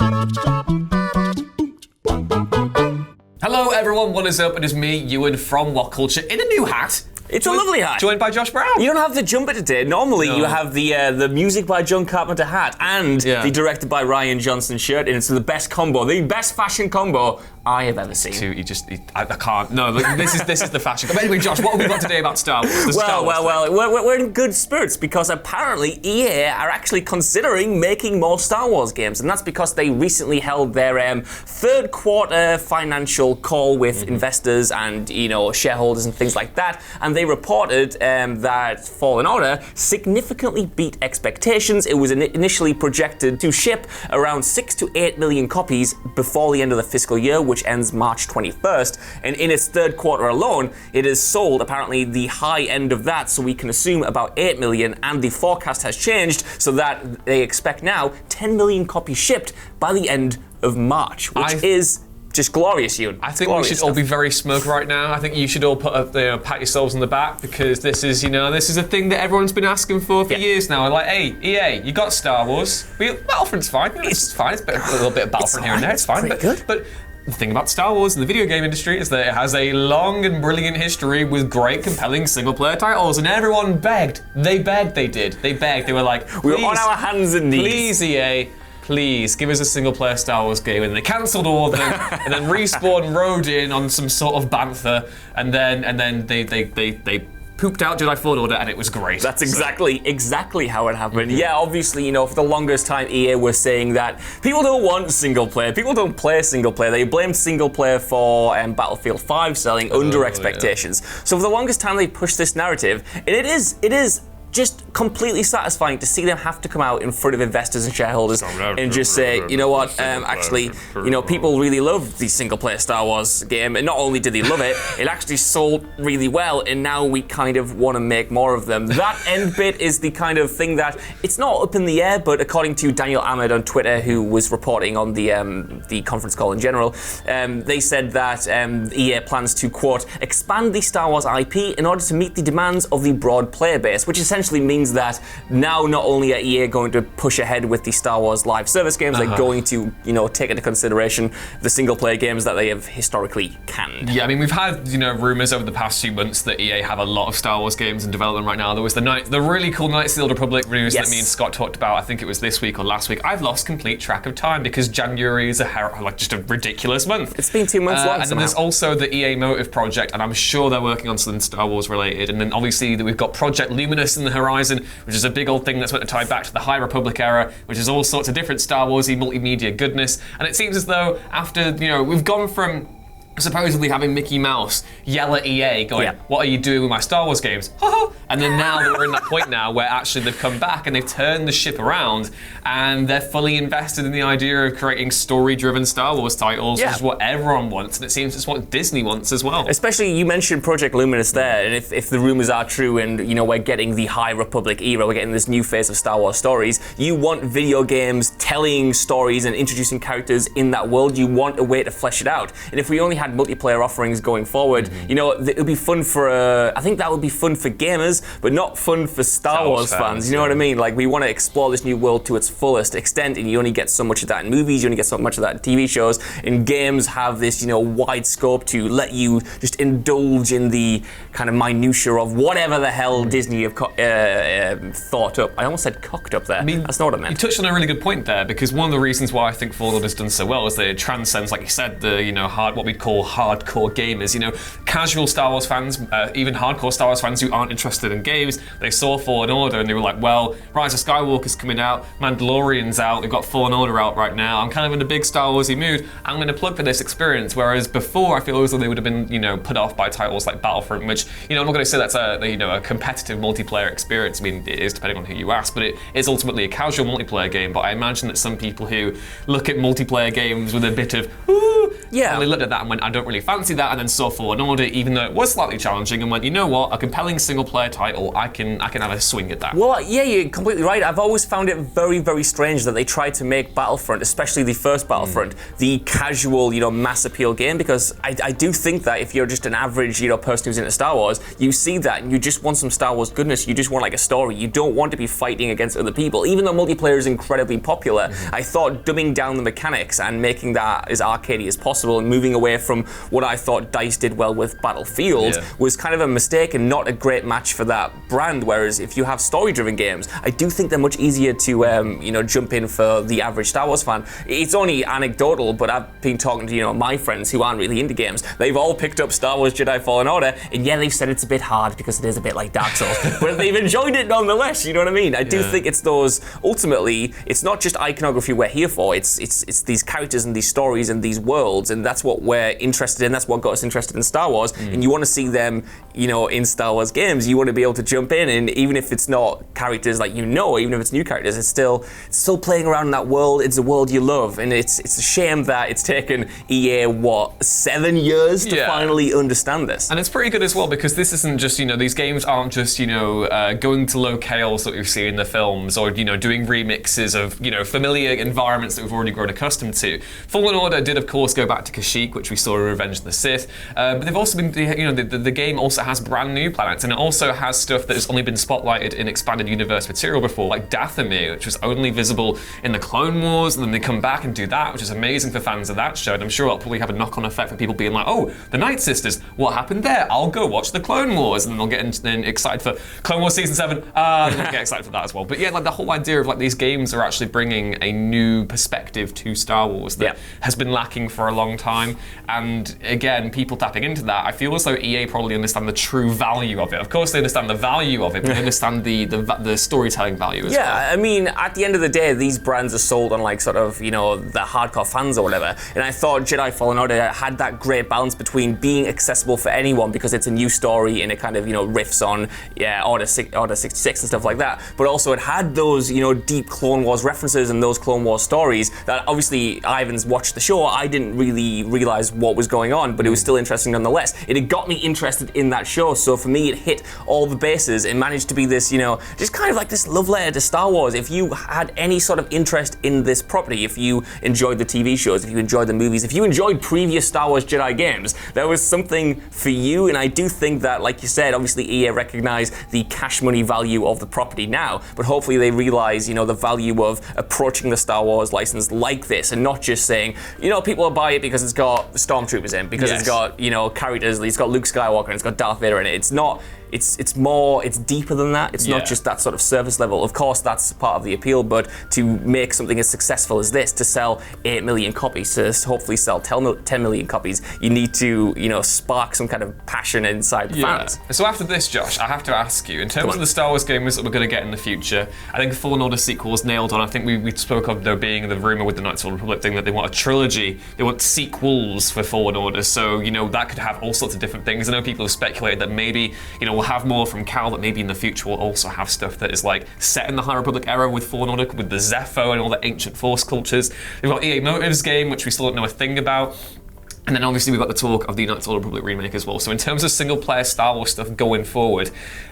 Hello everyone, what is up? It is me, Ewan from WhatCulture, in a new hat. It's a lovely hat. Joined by Josh Brown. You don't have the jumper today. Normally you have the music by John Carpenter hat and the directed by Ryan Johnson shirt, and it's the best combo, the best fashion combo I have ever seen. I can't. No, look, this is the fashion. But anyway, Josh, what have we got today about Star Wars? Well, we're in good spirits because apparently EA are actually considering making more Star Wars games, and that's because they recently held their third quarter financial call with investors and shareholders and things like that, and they reported that Fallen Order significantly beat expectations. It was initially projected to ship around 6 to 8 million copies before the end of the fiscal year, which ends March 21st. And in its third quarter alone, it has sold apparently the high end of that, so we can assume about 8 million, and the forecast has changed so that they expect now 10 million copies shipped by the end of March, which is just glorious, Ewan. I think we should all be very smug right now. I think you should all pat yourselves on the back, because this is a thing that everyone's been asking for years now. Like, hey, EA, you got Star Wars. Battlefront's fine. It's fine. It's a little bit of Battlefront here and there. It's fine. But the thing about Star Wars and the video game industry is that it has a long and brilliant history with great, compelling single-player titles, and everyone begged. They begged. They were like, we were on our hands and knees. Please, EA. Please give us a single-player Star Wars game, and they cancelled all of them, and then Respawn rode in on some sort of bantha, and then they pooped out Jedi Fallen Order, and it was great. That's exactly how it happened. Yeah, obviously, for the longest time, EA was saying that people don't want single player. People don't play single player. They blamed single player for Battlefield 5 selling under expectations. Yeah. So for the longest time, they pushed this narrative, and it is just completely satisfying to see them have to come out in front of investors and shareholders and just say, you know what, actually, people really love the single-player Star Wars game, and not only did they love it, it actually sold really well, and now we kind of want to make more of them. That end bit is the kind of thing that, it's not up in the air, but according to Daniel Ahmed on Twitter, who was reporting on the conference call in general, they said that EA plans to, quote, expand the Star Wars IP in order to meet the demands of the broad player base, which essentially means that now not only are EA going to push ahead with the Star Wars live service games, they're going to, take into consideration the single player games that they have historically canned. Yeah, I mean, we've had, rumors over the past few months that EA have a lot of Star Wars games in development right now. There was the really cool Knights of the Old Republic news that me and Scott talked about. I think it was this week or last week. I've lost complete track of time because January is just a ridiculous month. It's been 2 months long. And then there's also the EA Motive project, and I'm sure they're working on something Star Wars related. And then obviously we've got Project Luminous in the horizon, which is a big old thing that's meant to tie back to the High Republic era, which is all sorts of different Star Warsy multimedia goodness. And it seems as though after, we've gone from supposedly having Mickey Mouse yell at EA going, what are you doing with my Star Wars games? And then now that we're in that point now where actually they've come back and they've turned the ship around and they're fully invested in the idea of creating story-driven Star Wars titles, which is what everyone wants, and it seems it's what Disney wants as well. Especially, you mentioned Project Luminous there, and if the rumors are true and, we're getting the High Republic era, we're getting this new phase of Star Wars stories, you want video games telling stories and introducing characters in that world, you want a way to flesh it out. And if we only had multiplayer offerings going forward, it would be fun for, I think that would be fun for gamers, but not fun for Star Wars fans. You know what I mean? Like, we want to explore this new world to its fullest extent, and you only get so much of that in movies, you only get so much of that in TV shows, and games have this, wide scope to let you just indulge in the kind of minutiae of whatever the hell Disney have thought up. I almost said cocked up there. I mean, that's not what I meant. You touched on a really good point there, because one of the reasons why I think Fallen Order's done so well is that it transcends, like you said, the, what we'd call hardcore gamers, casual Star Wars fans, even hardcore Star Wars fans who aren't interested in games. They saw Fallen Order and they were like, well, Rise of Skywalker's coming out, Mandalorian's out, we've got Fallen Order out right now, I'm kind of in a big Star Warsy mood, I'm going to plug for this experience. Whereas before, I feel as though they would have been, put off by titles like Battlefront, which, I'm not going to say that's a competitive multiplayer experience. I mean, it is depending on who you ask, but it is ultimately a casual multiplayer game. But I imagine that some people who look at multiplayer games with a bit of, and they looked at that and went, I don't really fancy that, and then saw Fallen Order, even though it was slightly challenging, and went, you know what, a compelling single-player title, I can have a swing at that. Well, yeah, you're completely right. I've always found it very, very strange that they tried to make Battlefront, especially the first Battlefront, the casual, mass appeal game, because I do think that if you're just an average, person who's into Star Wars, you see that and you just want some Star Wars goodness. You just want like a story. You don't want to be fighting against other people. Even though multiplayer is incredibly popular, popular. I thought dumbing down the mechanics and making that as arcadey as possible and moving away from what I thought DICE did well with Battlefield was kind of a mistake and not a great match for that brand. Whereas if you have story-driven games, I do think they're much easier to jump in for the average Star Wars fan. It's only anecdotal, but I've been talking to my friends who aren't really into games. They've all picked up Star Wars Jedi Fallen Order, and yeah, they've said it's a bit hard because it is a bit like Dark Souls, but they've enjoyed it nonetheless. You know what I mean? I do think it's those. Ultimately, it's not just iconography we're here for. It's these characters and these stories and these worlds, and that's what we're interested in. That's what got us interested in Star Wars. And you want to see them, in Star Wars games. You want to be able to jump in, and even if it's not characters like even if it's new characters, it's still playing around in that world. It's a world you love, and it's a shame that it's taken EA 7 years to finally understand this. And it's pretty good as well because this isn't just these games aren't just going to locales that we see in the films or doing remixes of familiar environments that we've already grown accustomed to. Fallen Order did of course go back to Kashyyyk, which we saw in Revenge of the Sith, but they've also been the game also has brand new planets, and it also has stuff that has only been spotlighted in expanded universe material before, like Dathomir, which was only visible in the Clone Wars, and then they come back and do that, which is amazing for fans of that show, and I'm sure it'll probably have a knock-on effect for people being like, oh, the Night Sisters, what happened there? I'll go watch the Clone Wars, and then they'll get excited for Clone Wars Season 7, and get excited for that as well. But yeah, like the whole idea of these games are actually bringing a new perspective to Star Wars that has been lacking for a long time, and again, people tapping into that, I feel as though EA probably understand the true value of it. Of course they understand the value of it, but they understand the storytelling value as well. Yeah, I mean, at the end of the day, these brands are sold on the hardcore fans or whatever, and I thought Jedi Fallen Order had that great balance between being accessible for anyone because it's a new story and it kind of riffs on Order 66 and stuff like that, but also it had those deep Clone Wars references and those Clone Wars stories that obviously Ivan's watched the show. I didn't really realize what was going on, but it was still interesting nonetheless. It had got me interested in that show, so for me it hit all the bases and managed to be this just kind of like this love letter to Star Wars. If you had any sort of interest in this property, if you enjoyed the TV shows, if you enjoyed the movies, if you enjoyed previous Star Wars Jedi games, there was something for you. And I do think that, like you said, obviously EA recognize the cash money value of the property now, but hopefully they realize the value of approaching the Star Wars license like this and not just saying people will buy it because it's got stormtroopers in, because it's got characters, it's got Luke Skywalker and it's got Darth Vader in it. It's not. It's deeper than that. It's not just that sort of surface level. Of course, that's part of the appeal, but to make something as successful as this, to sell 8 million copies, to hopefully sell 10 million copies, you need to, spark some kind of passion inside the fans. So after this, Josh, I have to ask you, in terms of the Star Wars games that we're going to get in the future, I think Fallen Order sequels nailed on. I think we spoke of there being the rumor with the Knights of the Republic thing that they want a trilogy, they want sequels for Fallen Order, so, that could have all sorts of different things. I know people have speculated that maybe, we'll have more from Cal, that maybe in the future we'll also have stuff that is set in the High Republic era with Fallen Order, with the Zepho and all the ancient Force cultures. We've got EA Motive's game, which we still don't know a thing about. And then obviously we've got the talk of the Knights of the Republic remake as well. So in terms of single-player Star Wars stuff going forward,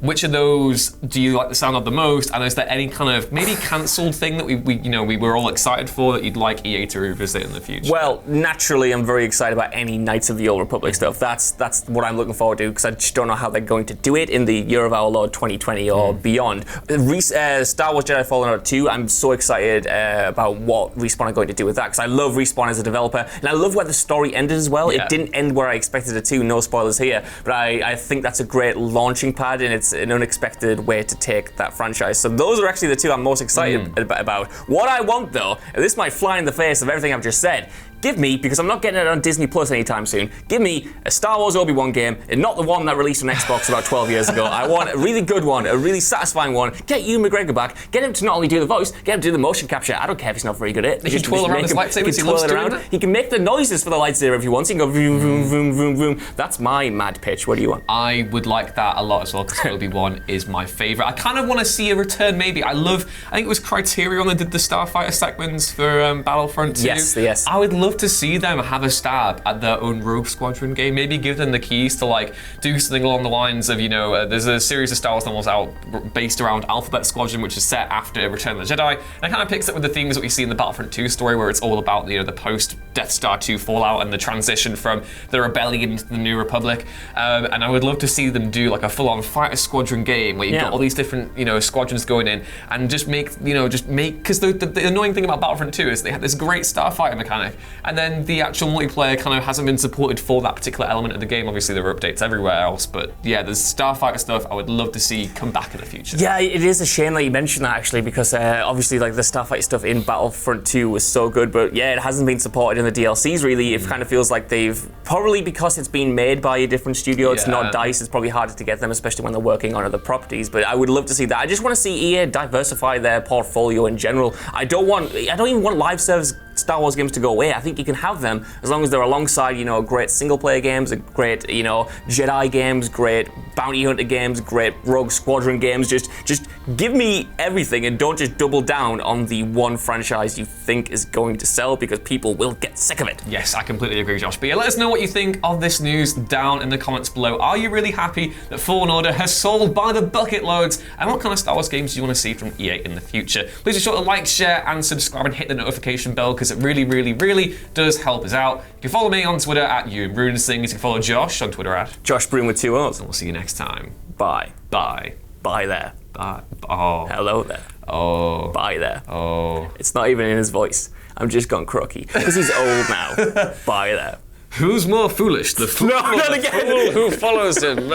which of those do you like the sound of the most? And is there any kind of maybe cancelled thing that we were all excited for that you'd like EA to revisit in the future? Well, naturally, I'm very excited about any Knights of the Old Republic stuff. That's what I'm looking forward to, because I just don't know how they're going to do it in the Year of Our Lord 2020 or beyond. Star Wars Jedi Fallen Order 2, I'm so excited about what Respawn are going to do with that, because I love Respawn as a developer, and I love where the story ended as well. It didn't end where I expected it to, no spoilers here, but I think that's a great launching pad, and it's an unexpected way to take that franchise. So those are actually the two I'm most excited about. What I want though, and this might fly in the face of everything I've just said, give me, because I'm not getting it on Disney Plus anytime soon, give me a Star Wars Obi-Wan game, and not the one that released on Xbox about 12 years ago. I want a really good one, a really satisfying one. Get Ewan McGregor back, get him to not only do the voice, get him to do the motion capture. I don't care if he's not very good at it. He can twirl around his lightsabers, he loves doing it. He can make the noises for the lightsaber if he wants. He can go vroom, vroom, vroom, vroom, vroom. That's my mad pitch. What do you want? I would like that a lot as well, because Obi-Wan is my favourite. I kind of want to see a return, maybe. I think it was Criterion that did the Starfighter segments for Battlefront 2. Yes. I would love love to see them have a stab at their own Rogue Squadron game. Maybe give them the keys to like do something along the lines of, there's a series of Star Wars novels out based around Alphabet Squadron, which is set after Return of the Jedi, and it kind of picks up with the themes that we see in the Battlefront 2 story, where it's all about the post Death Star 2 fallout and the transition from the Rebellion into the New Republic. And I would love to see them do like a full-on fighter squadron game where you've got all these different squadrons going in, and just make because the annoying thing about Battlefront 2 is they had this great starfighter mechanic, and then the actual multiplayer kind of hasn't been supported for that particular element of the game. Obviously there are updates everywhere else, but yeah, there's starfighter stuff I would love to see come back in the future. Yeah, it is a shame that you mentioned that actually, because obviously like the starfighter stuff in Battlefront 2 was so good, but yeah, it hasn't been supported in the DLCs really. It kind of feels like they've, probably because it's been made by a different studio, it's not DICE, it's probably harder to get them, especially when they're working on other properties, but I would love to see that. I just want to see EA diversify their portfolio in general. I don't even want live service Star Wars games to go away. I think you can have them as long as they're alongside, great single-player games, great, Jedi games, great bounty hunter games, great Rogue Squadron games. Just give me everything and don't just double down on the one franchise you think is going to sell, because people will get sick of it. Yes, I completely agree, Josh. But yeah, let us know what you think of this news down in the comments below. Are you really happy that Fallen Order has sold by the bucket loads? And what kind of Star Wars games do you want to see from EA in the future? Please be sure to like, share, and subscribe, and hit the notification bell, because it really, really, really does help us out. You can follow me on Twitter at YouBruneSings. You can follow Josh on Twitter at Josh Brune with 2 O's. And we'll see you next time. Bye. Bye. Bye there. Bye. Oh. Hello there. Oh. Bye there. Oh. It's not even in his voice. I'm just gone croaky because he's old now. Bye there. Who's more foolish, the fool or the fool who follows him?